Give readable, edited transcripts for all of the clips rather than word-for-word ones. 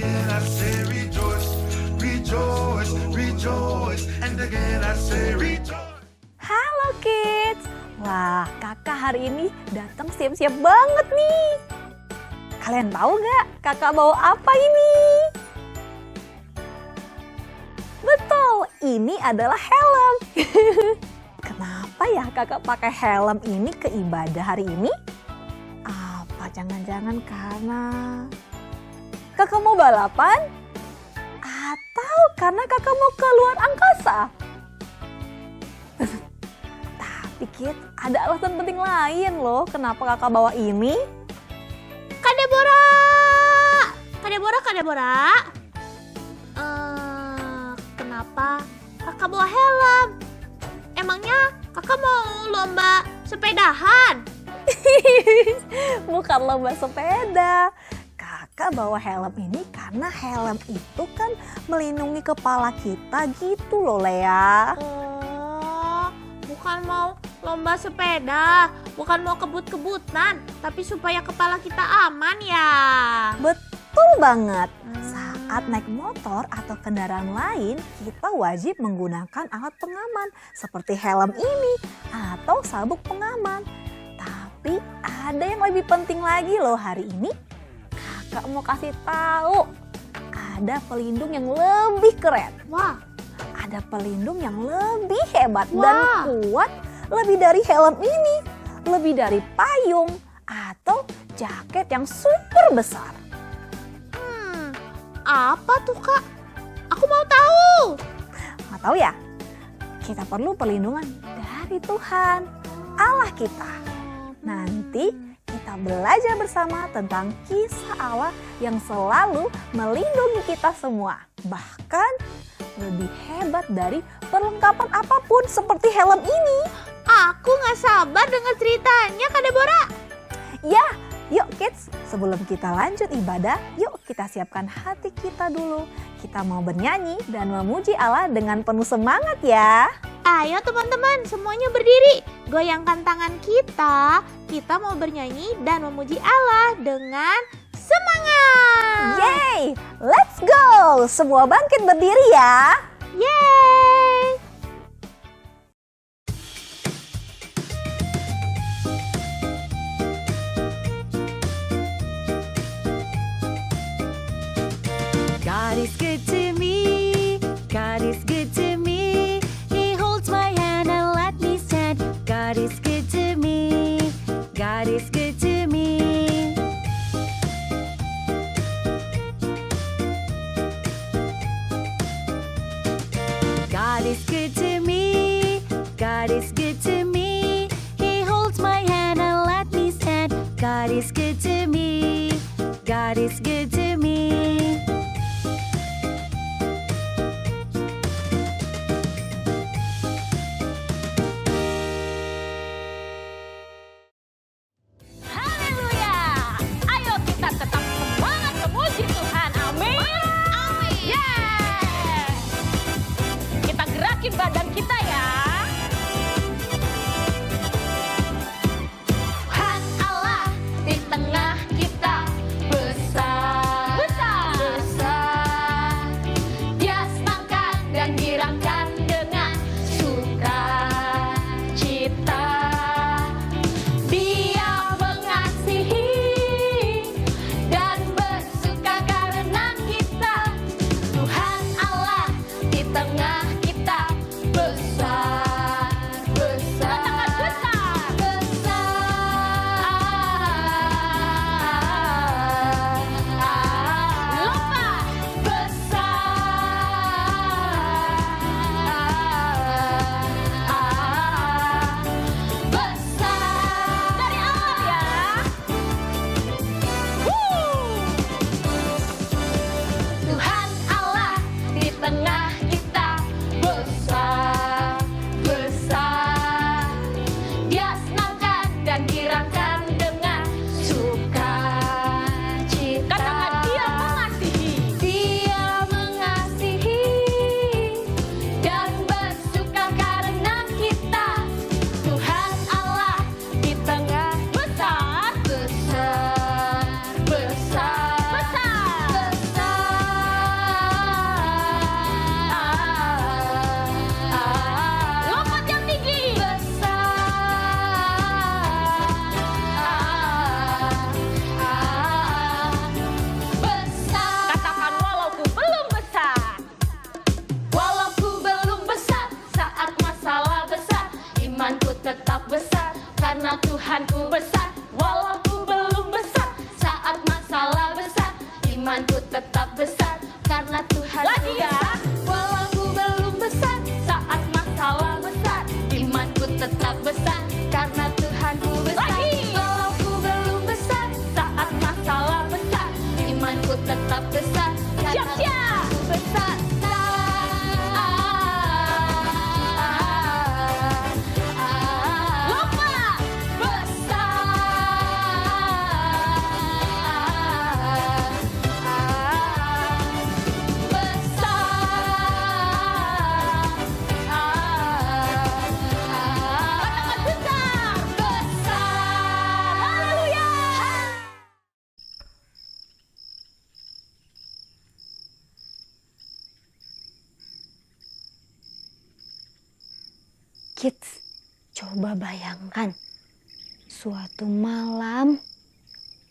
again I say rejoice, rejoice, rejoice, and again I say rejoice. Halo kids, wah kakak hari ini datang siap-siap banget nih. Kalian tahu gak kakak bawa apa ini? Betul, ini adalah helm. Kenapa ya kakak pakai helm ini ke ibadah hari ini? Apa jangan-jangan karena kakak mau balapan? Atau karena kakak mau ke luar angkasa? Tapi kids, ada alasan penting lain loh kenapa kakak bawa ini. Kak Deborah. Kenapa kakak bawa helm? Emangnya kakak mau lomba sepedahan? Bukan lomba sepeda. Kakak bawa helm ini karena helm itu kan melindungi kepala kita gitu loh Lea. Oh, bukan mau lomba sepeda, bukan mau kebut-kebutan, tapi supaya kepala kita aman ya. Betul banget. Saat naik motor atau kendaraan lain, kita wajib menggunakan alat pengaman seperti helm ini atau sabuk pengaman. Tapi ada yang lebih penting lagi loh hari ini. Kakak mau kasih tahu, ada pelindung yang lebih keren. Wah, Ada pelindung yang lebih hebat dan kuat, lebih dari helm ini, lebih dari payung atau jaket yang super besar. apa tuh Kak? Aku mau tahu. Mau tahu ya? Kita perlu perlindungan dari Tuhan, Allah kita. Nanti kita belajar bersama tentang kisah Allah yang selalu melindungi kita semua. Bahkan lebih hebat dari perlengkapan apapun seperti helm ini. Aku gak sabar dengar ceritanya Kak Deborah. Ya, yuk kids, sebelum kita lanjut ibadah, yuk kita siapkan hati kita dulu. Kita mau bernyanyi dan memuji Allah dengan penuh semangat ya. Ayo teman-teman semuanya berdiri. Goyangkan tangan kita. Kita mau bernyanyi dan memuji Allah dengan semangat. Yeay, let's go. Semua bangkit berdiri ya. Yeay. God is good to me, God is good to me. He holds my hand and let me stand. God is good to me, God is good to me. God is good to me, God is good to me. He holds my hand and let me stand. God is good to me, God is good to me. Haleluya! Ayo kita tetap semangat memuji Tuhan. Amin. Amin. Yeah. Kita gerakin badan kita ya. Tuhan Allah di tengah kita besar. Besar. Besar. Dia senangkan dan dirangkan dengan sukacita. Dia mengasihi dan bersuka karena kita. Tuhan Allah di tengah kita besar, besar, besar, besar. Lompat besar, Kids, coba bayangkan. Suatu malam,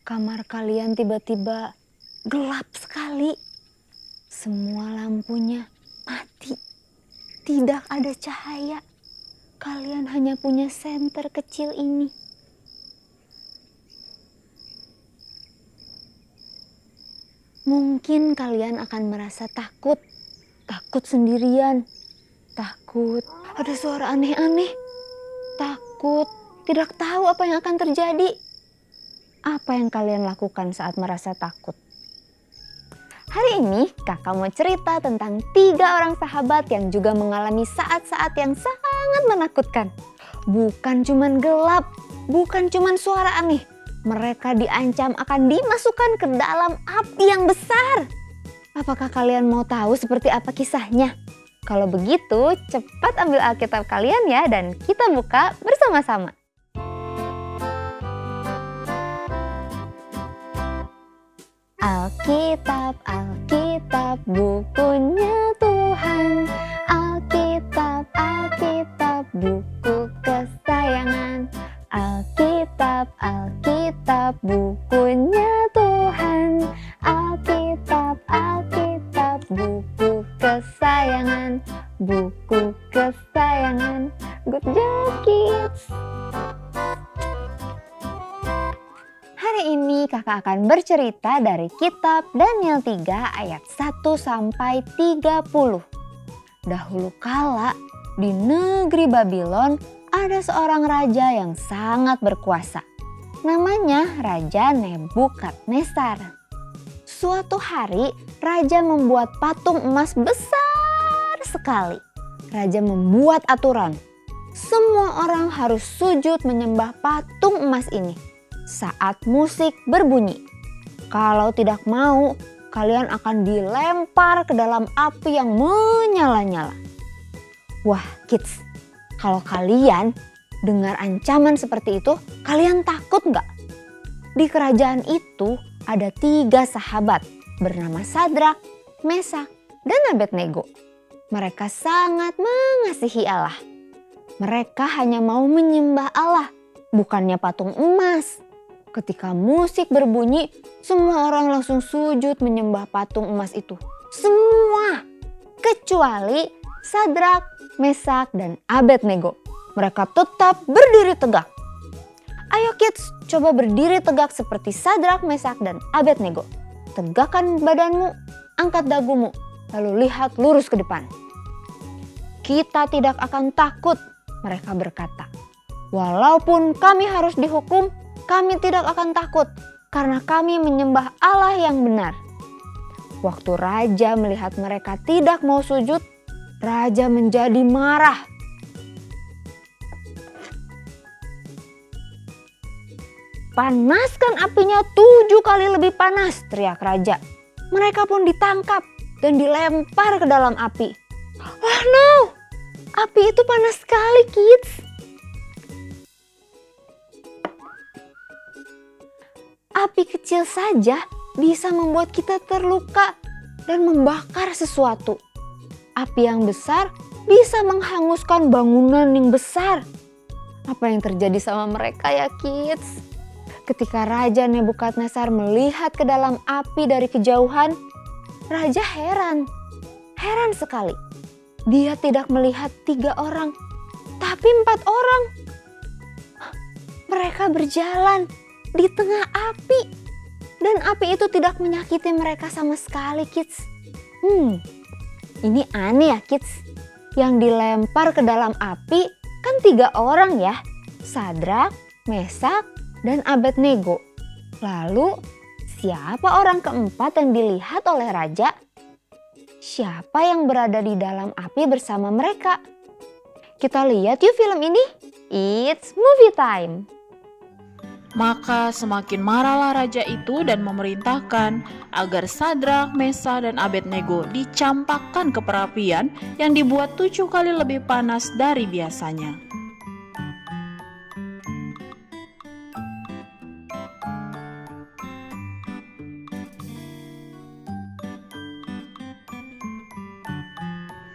kamar kalian tiba-tiba gelap sekali. Semua lampunya mati. Tidak ada cahaya. Kalian hanya punya senter kecil ini. Mungkin kalian akan merasa takut. Takut sendirian. Takut ada suara aneh-aneh. Takut tidak tahu apa yang akan terjadi. Apa yang kalian lakukan saat merasa takut? Hari ini kakak mau cerita tentang 3 orang sahabat yang juga mengalami saat-saat yang sangat menakutkan. Bukan cuman gelap, bukan cuman suara aneh. Mereka diancam akan dimasukkan ke dalam api yang besar. Apakah kalian mau tahu seperti apa kisahnya? Kalau begitu, cepat ambil Alkitab kalian ya dan kita buka bersama-sama. Alkitab, Alkitab, bukunya Tuhan. Alkitab, Alkitab, buku kesayangan. Alkitab, Alkitab, bukunya Tuhan. Alkitab, Alkitab, buku kesayangan. Buku kesayangan. Good job, kids! Hari ini kakak akan bercerita dari kitab Daniel 3 ayat 1 sampai 30. Dahulu kala di negeri Babylon ada seorang raja yang sangat berkuasa. Namanya Raja Nebukadnezar. Suatu hari raja membuat patung emas besar sekali. Raja membuat aturan. Semua orang harus sujud menyembah patung emas ini saat musik berbunyi. Kalau tidak mau, kalian akan dilempar ke dalam api yang menyala-nyala. Wah, kids, kalau kalian dengar ancaman seperti itu, kalian takut nggak? Di kerajaan itu ada 3 sahabat bernama Sadrak, Mesak, dan Abednego. Mereka sangat mengasihi Allah. Mereka hanya mau menyembah Allah, bukannya patung emas. Ketika musik berbunyi, semua orang langsung sujud menyembah patung emas itu. Semua, kecuali Sadrak, Mesak, dan Abednego. Mereka tetap berdiri tegak. Ayo kids, coba berdiri tegak seperti Sadrak, Mesak, dan Abednego. Tegakkan badanmu, angkat dagumu, lalu lihat lurus ke depan. Kita tidak akan takut, mereka berkata. Walaupun kami harus dihukum, kami tidak akan takut karena kami menyembah Allah yang benar. Waktu raja melihat mereka tidak mau sujud, raja menjadi marah. Panaskan apinya 7 kali lebih panas, teriak raja. Mereka pun ditangkap dan dilempar ke dalam api. Oh no, api itu panas sekali, kids. Api kecil saja bisa membuat kita terluka dan membakar sesuatu. Api yang besar bisa menghanguskan bangunan yang besar. Apa yang terjadi sama mereka ya kids? Ketika Raja Nebukadnezar melihat ke dalam api dari kejauhan, Raja heran. Heran sekali. Dia tidak melihat 3 orang, tapi 4 orang. Mereka berjalan di tengah api. Dan api itu tidak menyakiti mereka sama sekali, kids. Ini aneh ya, kids. Yang dilempar ke dalam api kan 3 orang ya. Sadrak, Mesak, dan Abednego. Lalu siapa orang keempat yang dilihat oleh raja? Siapa yang berada di dalam api bersama mereka? Kita lihat yuk film ini. It's movie time. Maka semakin marahlah raja itu dan memerintahkan agar Sadrak, Mesak, dan Abednego dicampakkan ke perapian yang dibuat 7 kali lebih panas dari biasanya.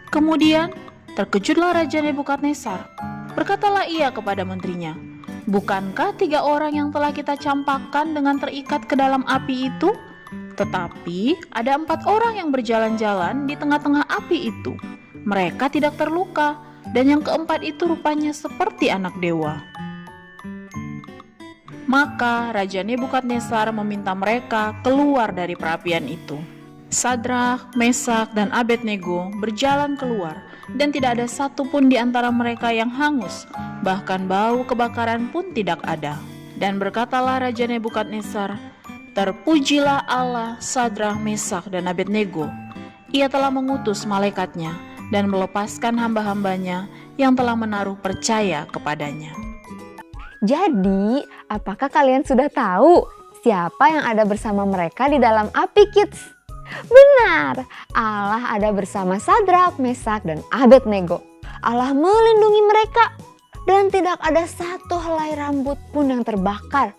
Kemudian terkejutlah Raja Nebukadnezar. Berkatalah ia kepada menterinya, "Bukankah 3 orang yang telah kita campakkan dengan terikat ke dalam api itu? Tetapi ada 4 orang yang berjalan-jalan di tengah-tengah api itu. Mereka tidak terluka, dan yang keempat itu rupanya seperti anak dewa." Maka Raja Nebukadnezar meminta mereka keluar dari perapian itu. Sadrak, Mesak, dan Abednego berjalan keluar, dan tidak ada satupun di antara mereka yang hangus, bahkan bau kebakaran pun tidak ada. Dan berkatalah Raja Nebukadnezar, "Terpujilah Allah Sadrak, Mesak, dan Abednego. Ia telah mengutus malaikatnya dan melepaskan hamba-hambanya yang telah menaruh percaya kepadanya." Jadi, apakah kalian sudah tahu siapa yang ada bersama mereka di dalam api, kids? Benar, Allah ada bersama Sadrak, Mesak, dan Abednego. Allah melindungi mereka dan tidak ada satu helai rambut pun yang terbakar.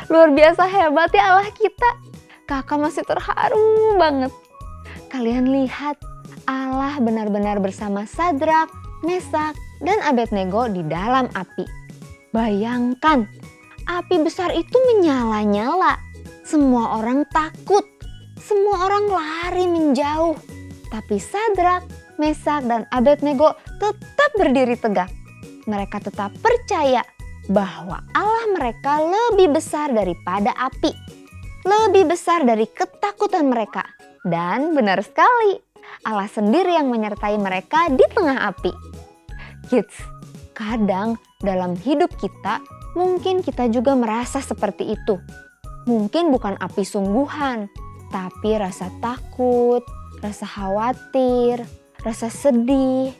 Luar biasa hebat ya Allah kita. Kakak masih terharu banget. Kalian lihat, Allah benar-benar bersama Sadrak, Mesak, dan Abednego di dalam api. Bayangkan, api besar itu menyala-nyala. Semua orang takut. Semua orang lari menjauh. Tapi Sadrak, Mesak, dan Abednego tetap berdiri tegak. Mereka tetap percaya bahwa Allah mereka lebih besar daripada api. Lebih besar dari ketakutan mereka. Dan benar sekali, Allah sendiri yang menyertai mereka di tengah api. Kids, kadang dalam hidup kita, mungkin kita juga merasa seperti itu. Mungkin bukan api sungguhan, tapi rasa takut, rasa khawatir, rasa sedih.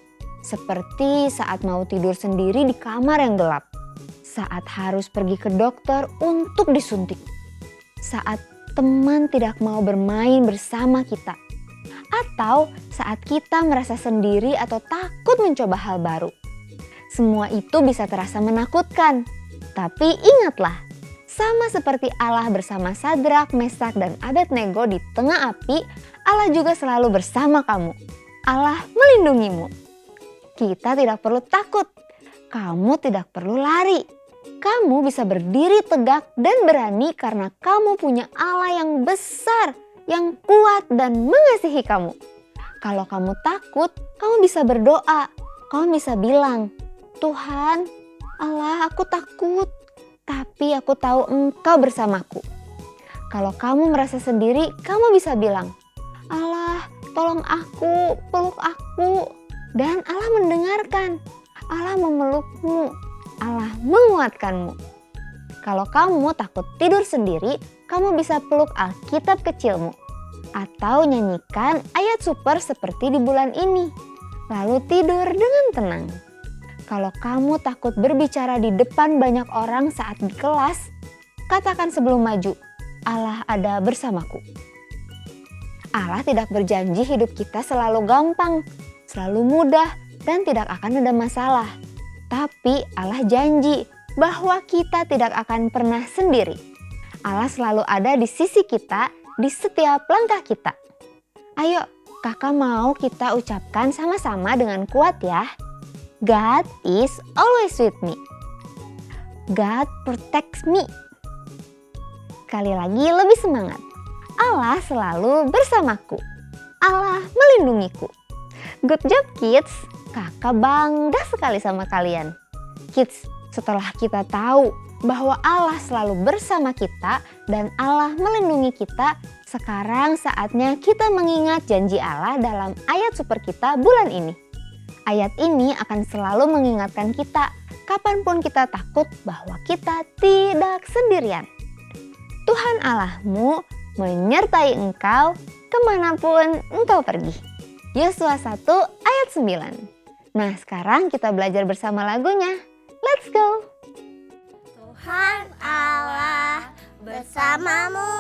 Seperti saat mau tidur sendiri di kamar yang gelap. Saat harus pergi ke dokter untuk disuntik. Saat teman tidak mau bermain bersama kita. Atau saat kita merasa sendiri atau takut mencoba hal baru. Semua itu bisa terasa menakutkan. Tapi ingatlah, sama seperti Allah bersama Sadrak, Mesak, dan Abednego di tengah api, Allah juga selalu bersama kamu. Allah melindungimu. Kita tidak perlu takut. Kamu tidak perlu lari. Kamu bisa berdiri tegak dan berani karena kamu punya Allah yang besar, yang kuat dan mengasihi kamu. Kalau kamu takut, kamu bisa berdoa. Kamu bisa bilang, "Tuhan, Allah, aku takut, tapi aku tahu Engkau bersamaku." Kalau kamu merasa sendiri, kamu bisa bilang, "Allah, tolong aku, peluk aku." Dan Allah mendengarkan, Allah memelukmu, Allah menguatkanmu. Kalau kamu takut tidur sendiri, kamu bisa peluk Alkitab kecilmu. Atau nyanyikan ayat super seperti di bulan ini. Lalu tidur dengan tenang. Kalau kamu takut berbicara di depan banyak orang saat di kelas, katakan sebelum maju, Allah ada bersamaku. Allah tidak berjanji hidup kita selalu gampang, selalu mudah, dan tidak akan ada masalah. Tapi Allah janji bahwa kita tidak akan pernah sendiri. Allah selalu ada di sisi kita, di setiap langkah kita. Ayo, kakak mau kita ucapkan sama-sama dengan kuat ya. God is always with me. God protects me. Sekali lagi lebih semangat. Allah selalu bersamaku. Allah melindungiku. Good job kids. Kakak bangga sekali sama kalian. Kids, setelah kita tahu bahwa Allah selalu bersama kita dan Allah melindungi kita, sekarang saatnya kita mengingat janji Allah dalam ayat super kita bulan ini. Ayat ini akan selalu mengingatkan kita kapanpun kita takut bahwa kita tidak sendirian. Tuhan Allahmu menyertai engkau kemanapun engkau pergi. Yosua 1 ayat 9. Nah sekarang kita belajar bersama lagunya. Let's go! Tuhan Allah bersamamu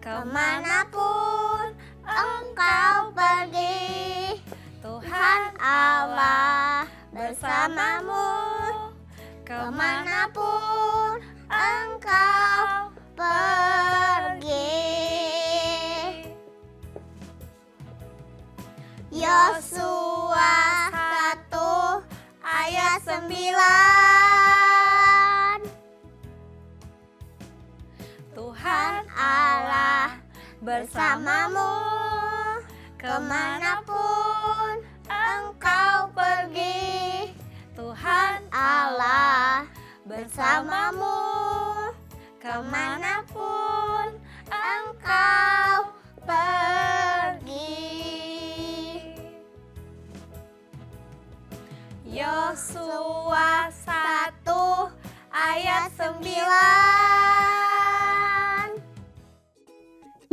kemanapun engkau pergi. Tuhan Allah bersamamu kemanapun engkau pergi. Yosua 1 ayat 9. Tuhan Allah bersamamu kemanapun engkau pergi. Tuhan Allah bersamamu kemanapun engkau pergi. Yosua 1 ayat 9.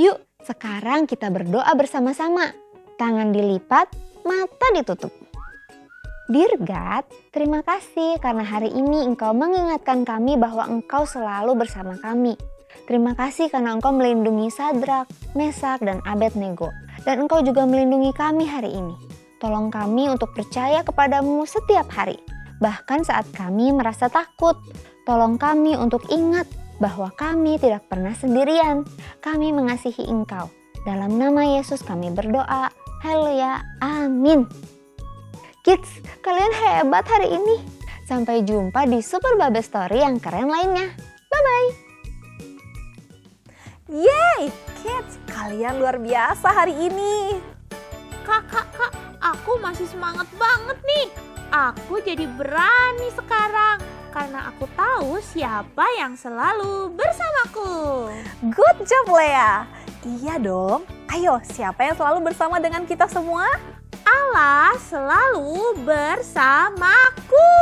Yuk, sekarang kita berdoa bersama-sama. Tangan dilipat, mata ditutup. Dear God, terima kasih karena hari ini Engkau mengingatkan kami bahwa Engkau selalu bersama kami. Terima kasih karena Engkau melindungi Sadrak, Mesak, dan Abednego. Dan Engkau juga melindungi kami hari ini. Tolong kami untuk percaya kepadamu setiap hari, bahkan saat kami merasa takut. Tolong kami untuk ingat bahwa kami tidak pernah sendirian. Kami mengasihi Engkau. Dalam nama Yesus kami berdoa. Haleluya. Amin. Kids, kalian hebat hari ini. Sampai jumpa di Super Babe Story yang keren lainnya. Bye-bye. Yeay, kids, kalian luar biasa hari ini. Kak, aku masih semangat banget nih. Aku jadi berani sekarang karena aku tahu siapa yang selalu bersamaku. Good job, Lea. Iya dong. Ayo, siapa yang selalu bersama dengan kita semua? Allah selalu bersamaku.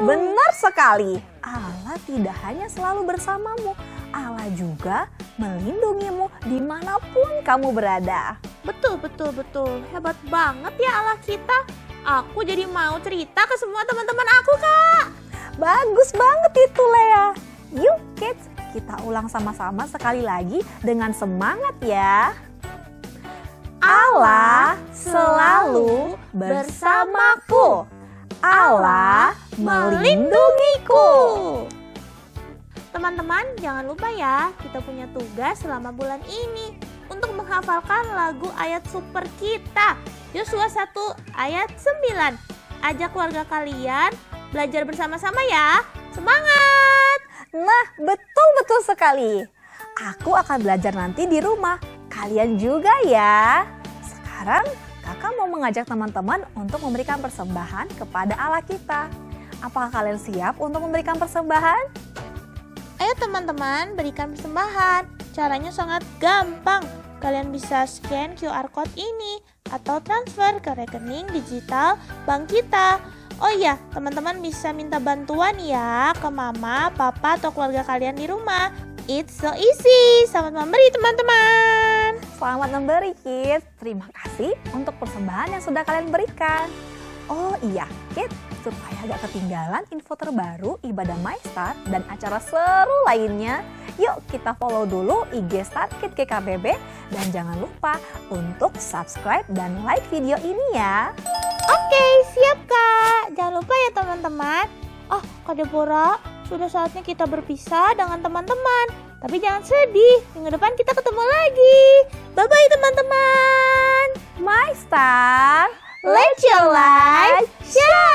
Benar sekali. Allah tidak hanya selalu bersamamu, Allah juga melindungimu dimanapun kamu berada. Betul. Hebat banget ya Allah kita. Aku jadi mau cerita ke semua teman-teman aku, Kak. Bagus banget itu, Lea. Yuk kids, kita ulang sama-sama sekali lagi dengan semangat ya. Allah selalu bersamaku. Allah melindungiku. Teman-teman, jangan lupa ya, kita punya tugas selama bulan ini untuk menghafalkan lagu ayat super kita. Yosua 1 ayat 9. Ajak keluarga kalian belajar bersama-sama ya. Semangat! Nah, betul sekali. Aku akan belajar nanti di rumah. Kalian juga ya. Sekarang kakak mau mengajak teman-teman untuk memberikan persembahan kepada Allah kita. Apakah kalian siap untuk memberikan persembahan? Ayo teman-teman, berikan persembahan. Caranya sangat gampang. Kalian bisa scan QR code ini atau transfer ke rekening digital bank kita. Oh iya, teman-teman bisa minta bantuan ya ke mama, papa, atau keluarga kalian di rumah. It's so easy. Selamat memberi teman-teman. Selamat memberi kids. Terima kasih untuk persembahan yang sudah kalian berikan. Oh iya kids, supaya gak ketinggalan info terbaru ibadah MyStart dan acara seru lainnya, yuk kita follow dulu IG Start Kids GKBB dan jangan lupa untuk subscribe dan like video ini ya. Oke, siap Kak. Jangan lupa ya teman-teman. Oh, Kak Deborah, sudah saatnya kita berpisah dengan teman-teman. Tapi jangan sedih, minggu depan kita ketemu lagi. Bye-bye teman-teman. MyStart, Let your light shine.